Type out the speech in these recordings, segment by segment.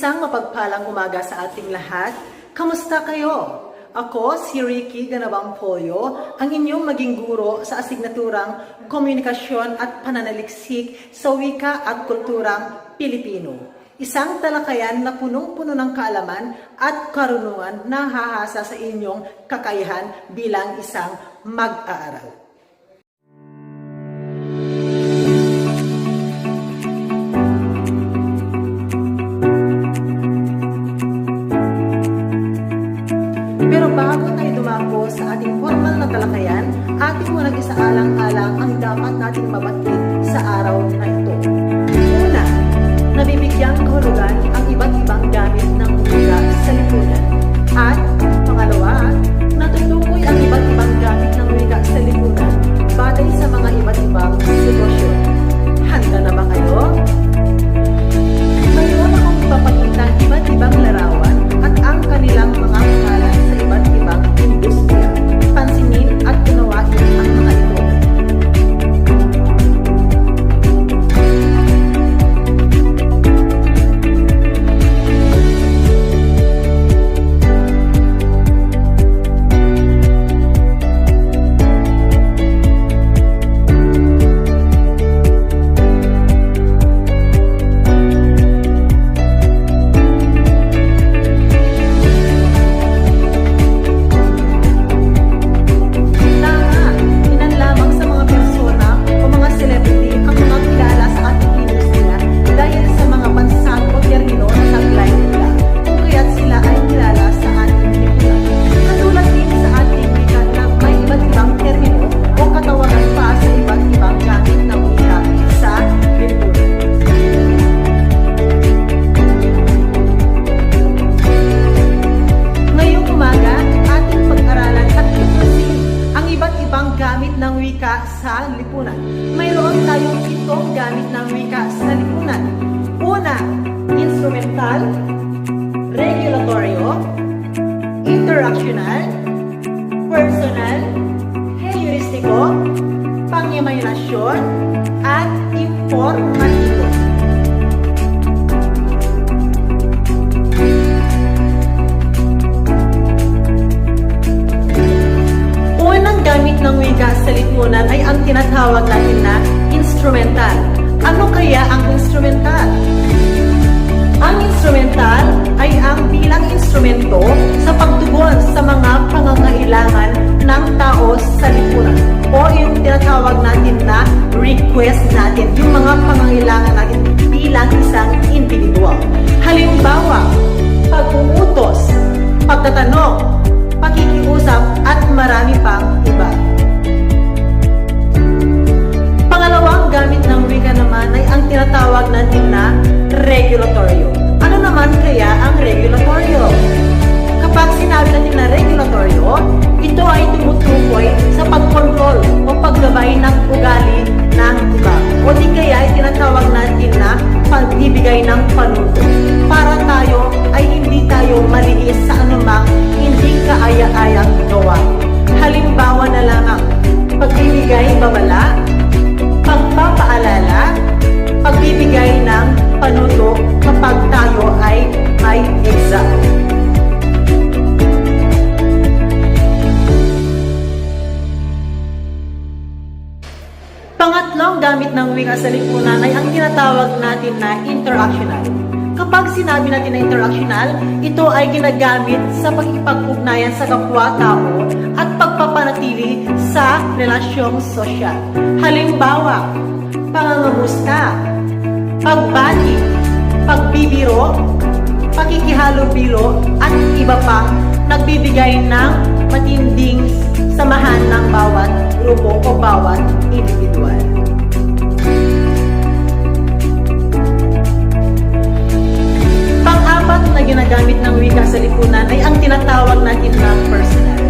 Isang mapagpalang umaga sa ating lahat. Kamusta kayo? Ako, si Ricky Ganabang Polyo, ang inyong maging guro sa asignaturang Komunikasyon at Pananaliksik sa Wika at Kulturang Pilipino. Isang talakayan na punong-puno ng kaalaman at karunungan na hahasa sa inyong kakayahan bilang isang mag-aaral. Pero bago tayo dumako sa ating formal na talakayan, ating munang isaalang-alang ang dapat nating mabatid sa araw na ito. Una, nabibigyang kahulugan ang iba't ibang gamit ng wika sa lipunan. At pangalawa, natutukoy ang iba't ibang gamit ng wika sa lipunan batay sa mga iba't ibang sitwasyon. Handa na ba kayo? Mayroon akong ipapakita ang iba't ibang larawan at ang kanilang mga pangalan sa iba't ibang industriya. Pansinin at unawain ang mga ito. Sa lipunan. Mayroon tayong 7 gamit ng wika sa lipunan. Una, instrumental, regulatorio, interactional, personal, heuristiko, pangyamayunasyon, at informatibo. Gamit ng wika sa lipunan ay ang tinatawag natin na instrumental. Ano kaya ang instrumental? Ang instrumental ay ang bilang instrumento sa pagtugon sa mga pangangailangan ng tao sa lipunan o yung tinatawag natin na request natin, yung mga pangangailangan natin bilang isang individual. Halimbawa, pag-uutos, pagtatanong, pakikiusap at marami pang iba. Pangalawang gamit ng wika naman ay ang tinatawag natin na regulatorio. Ano naman kaya ang regulatorio? Kapag sinabi natin na regulatorio, ito ay tumutukoy sa pagkontrol o paggabay ng ugali ng iba. O di kaya ay tinatawag natin na pagbibigay ng panuto para tayo ay hindi tayo malihis sa anumang hindi kaaya-ayang gawa. Halimbawa na lamang, pagbibigay babala, pagpapaalala, pagbibigay ng panuto kapag tayo ay may exam. Pangatlong gamit ng wika sa lipunan ay ang tinatawag natin na interactional. Kapag sinabi natin na interactional, ito ay ginagamit sa pakikipag-ugnayan sa kapwa-tao at pagpapanatili sa relasyong sosyal. Halimbawa, pangangamusta, pagbati, pagbibiro, pakikihalo-bilo at iba pang nagbibigay ng matinding samahan ng bawat grupo o bawat individual. Pang-apat na ginagamit ng wika sa lipunan ay ang tinatawag natin na personal.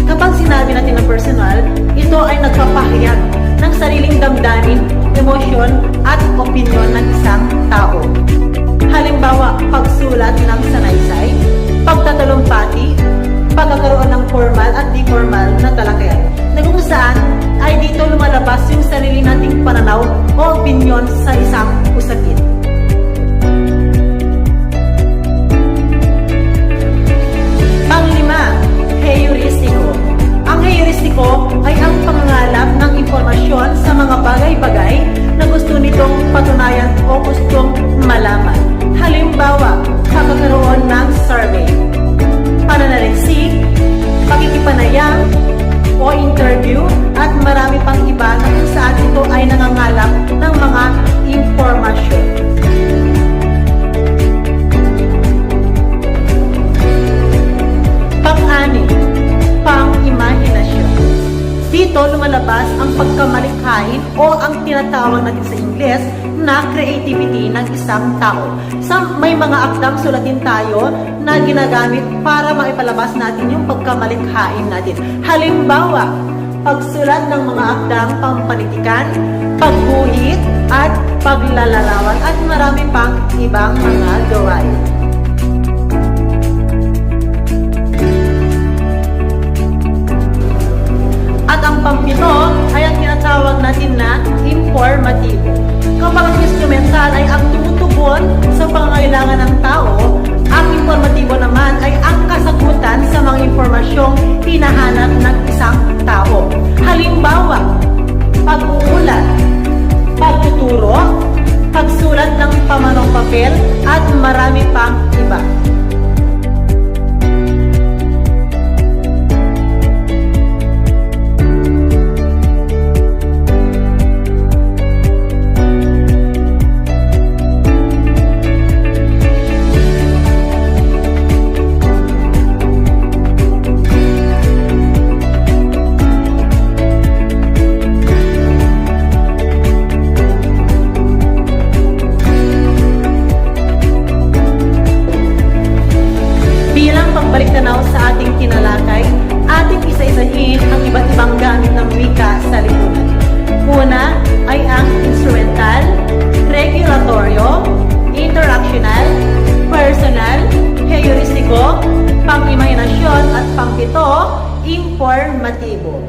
Kapag sinabi natin na personal, ito ay nagpapahayag ng sariling damdamin, emosyon at opinyon ng isang tao. Halimbawa, pagsulat ng sanaysay, pagtatalumpati, pagkakaroon ng formal at di-formal na talakayan, na kung saan ay dito lumalabas yung sarili nating pananaw o opinyon sa isang usapin. gustong malaman. Halimbawa, pagkakaroon ng survey, pananaliksik, pakikipanayam, o interview, at marami pang iba na kung saan ito ay nangangalap ng mga impormasyon. Pang-anim, pang-imahinasyon. Dito lumalabas ang pagkamalikhain o ang tinatawag natin sa Ingles na creativity ng isang tao. May mga akdang sulatin tayo na ginagamit para maipalabas natin yung pagkamalikhain natin. Halimbawa, pagsulat ng mga akdang pampanitikan, pagguhit, at paglalarawan, at marami pang ibang mga gawain. At ang pampito ay ang tinatawag natin na informatibo. Kapag ang instrumental ay ang tumutugon sa pangangailangan ng tao, ang informatibo naman ay ang kasagutan sa mga impormasyong hinahanap ng isang tao. Halimbawa, pag-uulat, pagtuturo, pagsulat ng pamanong papel, at marami pang iba. Pagbalik tanaw sa ating tinalakay, ating isa-isahin ang iba't ibang gamit ng wika sa lipunan. Una ay ang instrumental, regulatoryo, interactional, personal, heuristiko, pang-imahinasyon, at pangpito, informatibo.